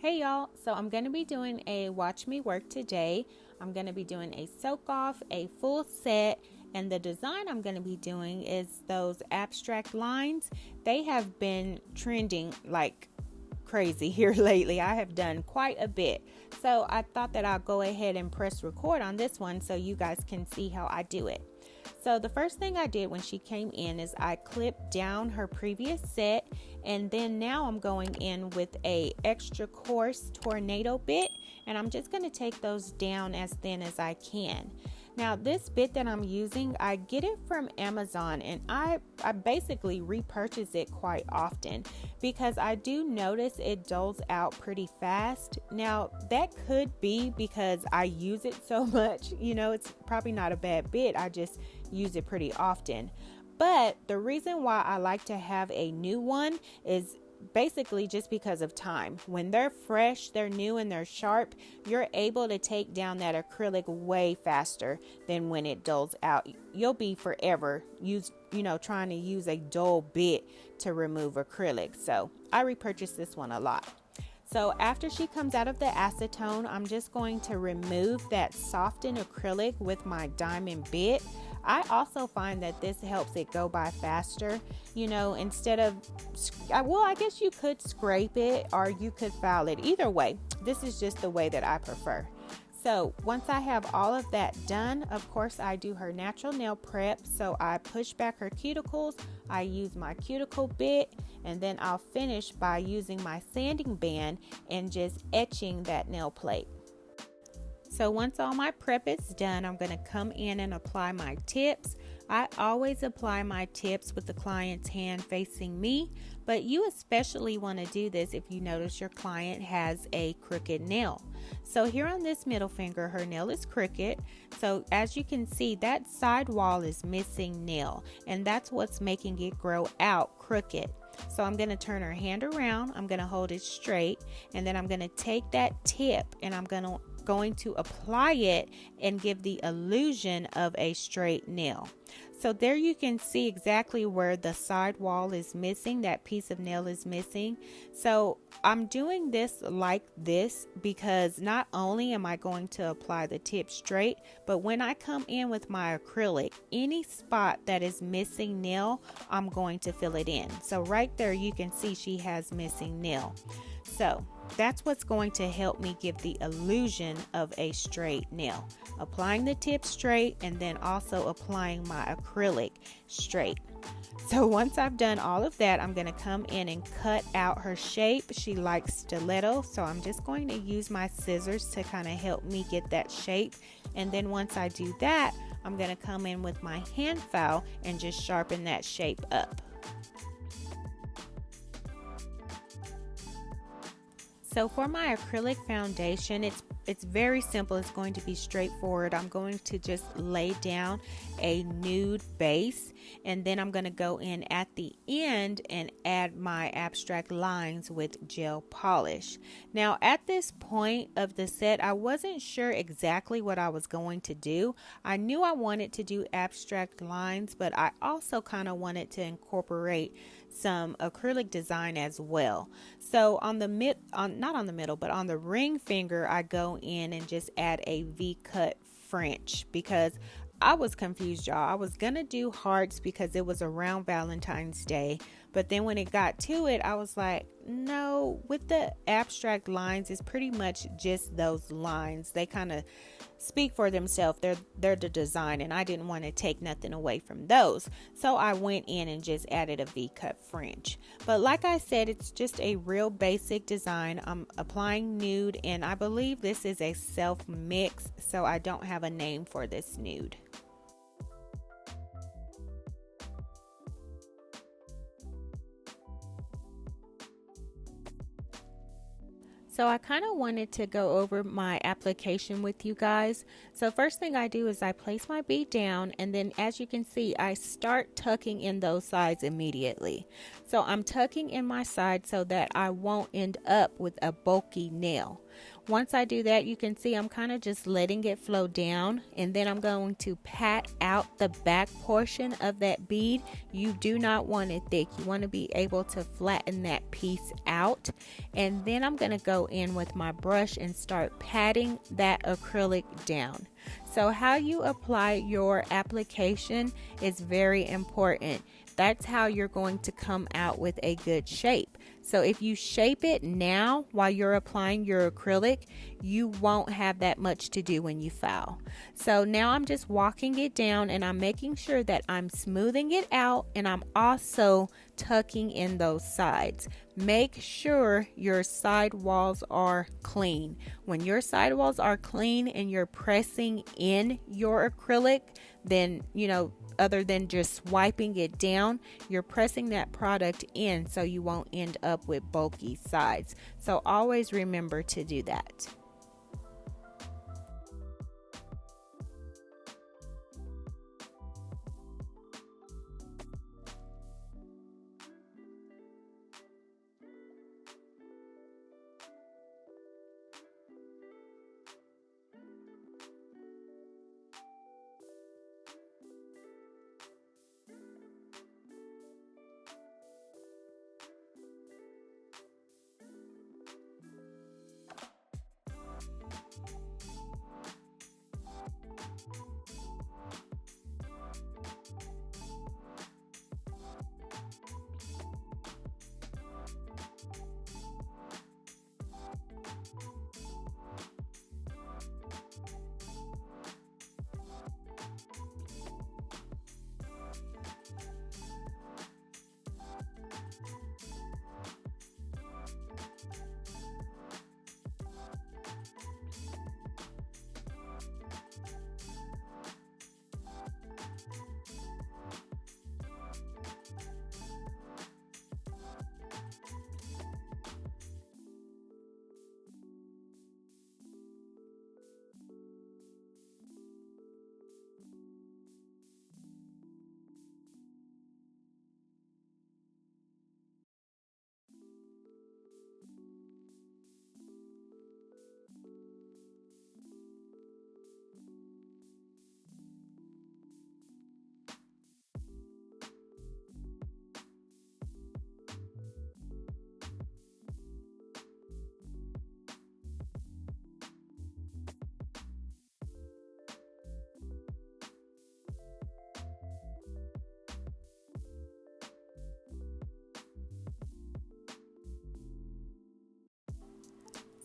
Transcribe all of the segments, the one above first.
Hey y'all, so I'm going to be doing a watch me work today. I'm going to be doing a soak off, a full set, and the design I'm going to be doing is those abstract lines. They have been trending like crazy here lately. I have done quite a bit. So I thought that I'll go ahead and press record on this one so you guys can see how I do it. So the first thing I did when she came in is I clipped down her previous set, and then now I'm going in with a extra coarse tornado bit, and I'm just going to take those down as thin as I can. Now this bit that I'm using, I get it from Amazon, and I basically repurchase it quite often because I do notice it doles out pretty fast. Now that could be because I use it so much, it's probably not a bad bit. I just use it pretty often. But the reason why I like to have a new one is basically just because of time. When they're fresh, they're new, and they're sharp, you're able to take down that acrylic way faster than when it dulls out. You'll be forever trying to use a dull bit to remove acrylic. So I repurchase this one a lot. So after she comes out of the acetone, I'm just going to remove that softened acrylic with my diamond bit. I also find that this helps it go by faster, instead of, I guess you could scrape it or you could file it. Either way, this is just the way that I prefer. So once I have all of that done, of course, I do her natural nail prep. So I push back her cuticles, I use my cuticle bit, and then I'll finish by using my sanding band and just etching that nail plate. So once all my prep is done, I'm going to come in and apply my tips. I always apply my tips with the client's hand facing me, but you especially want to do this if you notice your client has a crooked nail. So here on this middle finger, her nail is crooked. So as you can see, that side wall is missing nail, and that's what's making it grow out crooked. So I'm going to turn her hand around, I'm going to hold it straight, and then I'm going to take that tip and I'm going to apply it and give the illusion of a straight nail. So there you can see exactly where the side wall is missing, that piece of nail is missing. So I'm doing this like this because not only am I going to apply the tip straight, but when I come in with my acrylic, any spot that is missing nail, I'm going to fill it in. So right there you can see she has missing nail. So that's what's going to help me give the illusion of a straight nail. Applying the tip straight and then also applying my acrylic straight. So once I've done all of that, I'm going to come in and cut out her shape. She likes stiletto, so I'm just going to use my scissors to kind of help me get that shape. And then once I do that, I'm going to come in with my hand file and just sharpen that shape up. So for my acrylic foundation, it's very simple. It's going to be straightforward. I'm going to just lay down a nude base, and then I'm going to go in at the end and add my abstract lines with gel polish. Now at this point of the set, I wasn't sure exactly what I was going to do. I knew I wanted to do abstract lines, but I also kind of wanted to incorporate some acrylic design as well. So on the ring finger, I go in and just add a V-cut French because I was confused, y'all. I was gonna do hearts because it was around Valentine's Day, but then when it got to it, I was like, no, with the abstract lines, it's pretty much just those lines. They kind of speak for themselves. They're the design, and I didn't want to take nothing away from those. So I went in and just added a V-cut French. But like I said, it's just a real basic design. I'm applying nude, and I believe this is a self mix, so I don't have a name for this nude. So I kind of wanted to go over my application with you guys. So first thing I do is I place my bead down, and then as you can see, I start tucking in those sides immediately. So I'm tucking in my side so that I won't end up with a bulky nail. Once I do that, you can see I'm kind of just letting it flow down, and then I'm going to pat out the back portion of that bead. You do not want it thick. You want to be able to flatten that piece out, and then I'm going to go in with my brush and start patting that acrylic down. So how you apply your application is very important. That's how you're going to come out with a good shape. So if you shape it now while you're applying your acrylic, you won't have that much to do when you file. So now I'm just walking it down, and I'm making sure that I'm smoothing it out, and I'm also tucking in those sides. Make sure your side walls are clean. When your side walls are clean and you're pressing in your acrylic, then, other than just wiping it down, you're pressing that product in so you won't end up with bulky sides. So always remember to do that.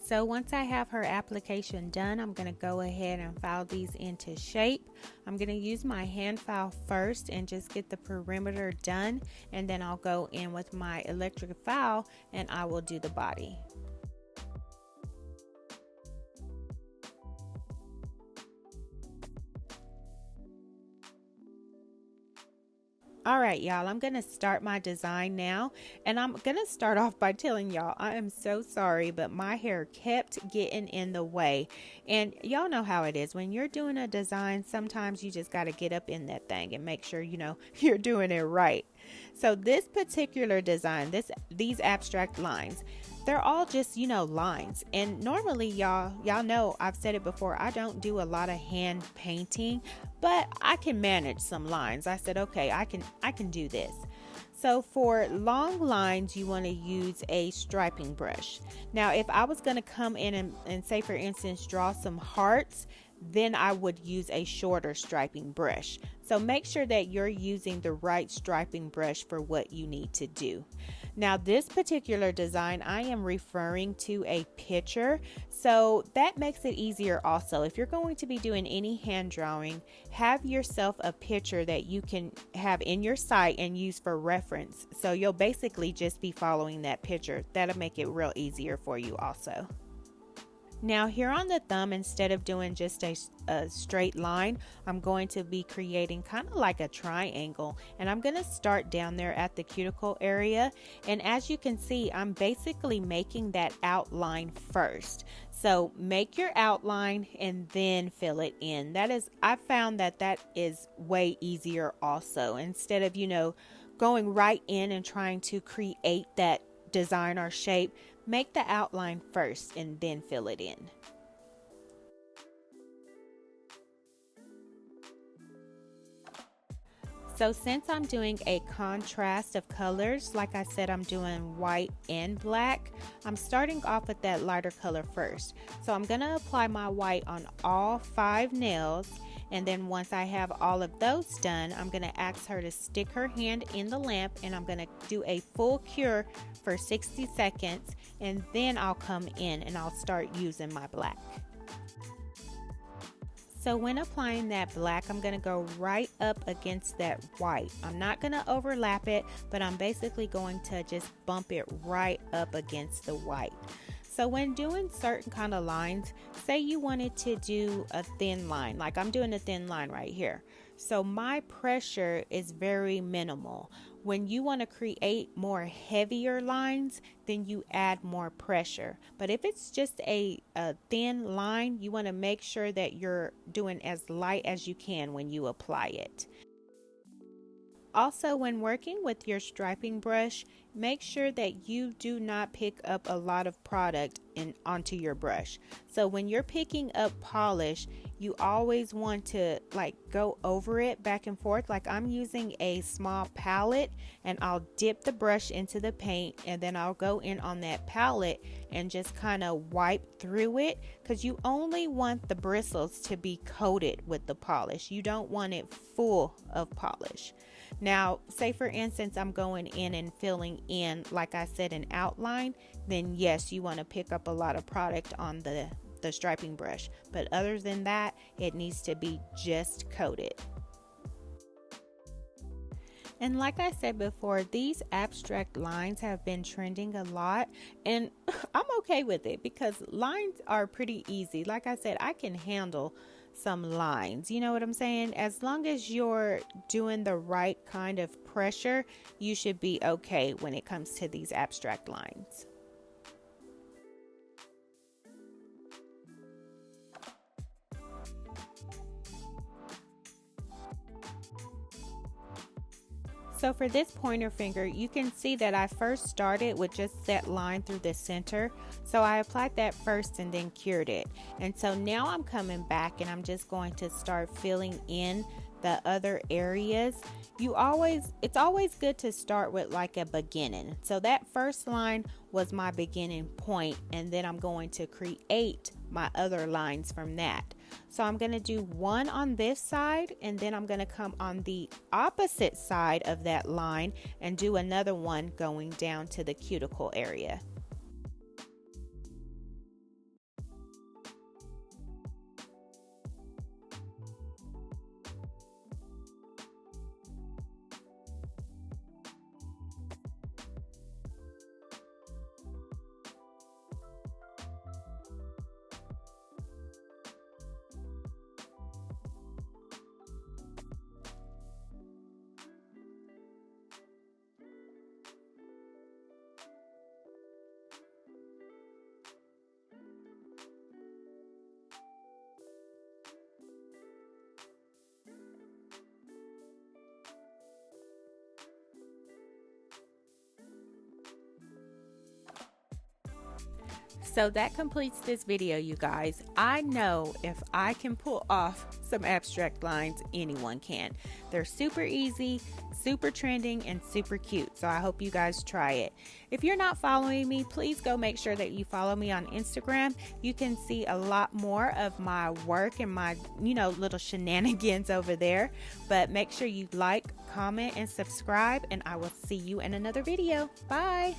So once I have her application done, I'm going to go ahead and file these into shape. I'm going to use my hand file first and just get the perimeter done, and then I'll go in with my electric file and I will do the body. All right, y'all, I'm going to start my design now, and I'm going to start off by telling y'all I am so sorry, but my hair kept getting in the way. And y'all know how it is. When you're doing a design, sometimes you just got to get up in that thing and make sure, you're doing it right. So this particular design, these abstract lines, they're all just, lines. And normally, y'all know, I've said it before, I don't do a lot of hand painting, but I can manage some lines. I said, okay, I can do this. So for long lines, you want to use a striping brush. Now, if I was going to come in and say, for instance, draw some hearts, then I would use a shorter striping brush. So make sure that you're using the right striping brush for what you need to do. Now, this particular design, I am referring to a picture, so that makes it easier also. If you're going to be doing any hand drawing, have yourself a picture that you can have in your site and use for reference. So you'll basically just be following that picture. That'll make it real easier for you also. Now here on the thumb, instead of doing just a straight line, I'm going to be creating kind of like a triangle, and I'm going to start down there at the cuticle area. And as you can see, I'm basically making that outline first. So make your outline and then fill it in. I found that is way easier also. Instead of, going right in and trying to create that design or shape, Make the outline first and then fill it in. So since I'm doing a contrast of colors, like I said, I'm doing white and black, I'm starting off with that lighter color first. So I'm going to apply my white on all 5 nails, and then once I have all of those done, I'm going to ask her to stick her hand in the lamp, and I'm going to do a full cure for 60 seconds, and then I'll come in and I'll start using my black. So when applying that black, I'm going to go right up against that white. I'm not going to overlap it, but I'm basically going to just bump it right up against the white. So when doing certain kind of lines, say you wanted to do a thin line, like I'm doing a thin line right here. So my pressure is very minimal. When you want to create more heavier lines, then you add more pressure. But if it's just a thin line, you want to make sure that you're doing as light as you can when you apply it. Also, when working with your striping brush, make sure that you do not pick up a lot of product onto your brush. So when you're picking up polish, you always want to go over it back and forth. Like I'm using a small palette, and I'll dip the brush into the paint, and then I'll go in on that palette and just kind of wipe through it, because you only want the bristles to be coated with the polish. You don't want it full of polish. Now, say for instance, I'm going in and filling in, like I said, an outline, then yes, you want to pick up a lot of product on the striping brush. But other than that, it needs to be just coated. And like I said before, these abstract lines have been trending a lot, and I'm okay with it because lines are pretty easy. Like I said, I can handle some lines, you know what I'm saying? As long as you're doing the right kind of pressure, you should be okay when it comes to these abstract lines. So for this pointer finger, you can see that I first started with just that line through the center. So I applied that first and then cured it. And so now I'm coming back and I'm just going to start filling in the other areas. It's always good to start with like a beginning. So that first line was my beginning point, and then I'm going to create my other lines from that. So I'm going to do one on this side, and then I'm going to come on the opposite side of that line and do another one going down to the cuticle area. So that completes this video, you guys. I know if I can pull off some abstract lines, anyone can. They're super easy, super trending, and super cute. So I hope you guys try it. If you're not following me, please go make sure that you follow me on Instagram. You can see a lot more of my work and my, little shenanigans over there. But make sure you like, comment, and subscribe, and I will see you in another video. Bye.